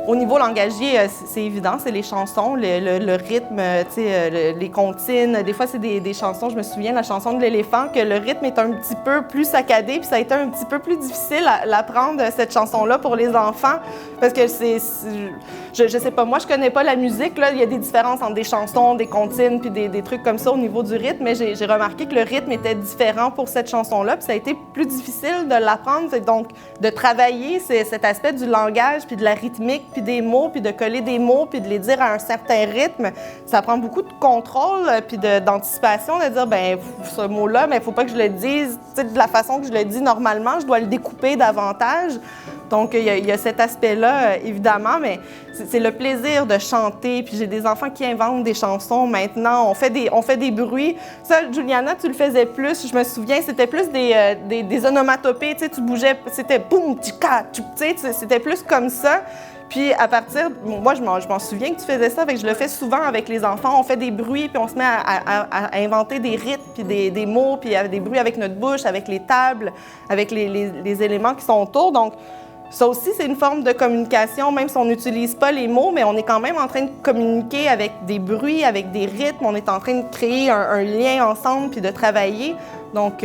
Au niveau langagier, c'est évident, c'est les chansons, le rythme, les comptines. Des fois, c'est des chansons, je me souviens de la chanson de l'éléphant, que le rythme est un petit peu plus saccadé, puis ça a été un petit peu plus difficile à l'apprendre, cette chanson-là, pour les enfants, parce que je sais pas, moi, je connais pas la musique, là, il y a des différences entre des chansons, des comptines, puis des trucs comme ça au niveau du rythme, mais j'ai remarqué que le rythme était différent pour cette chanson-là, puis ça a été plus difficile de l'apprendre, donc de travailler cet aspect du langage, puis de la rythmique, puis des mots, puis de coller des mots, puis de les dire à un certain rythme. Ça prend beaucoup de contrôle, puis d'anticipation, de dire, ben ce mot-là, mais il ne faut pas que je le dise de la façon que je le dis normalement, je dois le découper davantage. Donc, il y a cet aspect-là, évidemment, mais c'est le plaisir de chanter. Puis j'ai des enfants qui inventent des chansons maintenant. On fait des bruits. Ça, Juliana, tu le faisais plus. Je me souviens, c'était plus des onomatopées. Tu sais, tu bougeais, c'était boum, tika, tu sais, c'était plus comme ça. Puis à partir, moi je m'en souviens que tu faisais ça, je le fais souvent avec les enfants, on fait des bruits, puis on se met à inventer des rythmes, puis des mots, puis des bruits avec notre bouche, avec les tables, avec les éléments qui sont autour. Donc ça aussi, c'est une forme de communication, même si on n'utilise pas les mots, mais on est quand même en train de communiquer avec des bruits, avec des rythmes, on est en train de créer un lien ensemble, puis de travailler. Donc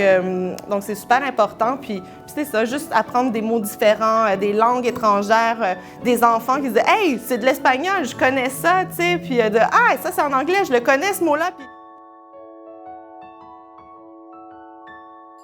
c'est super important. Puis c'est ça, juste apprendre des mots différents, des langues étrangères, des enfants qui disent « Hey, c'est de l'espagnol, je connais ça! » tu sais, puis « Ah, ça c'est en anglais, je le connais ce mot-là! »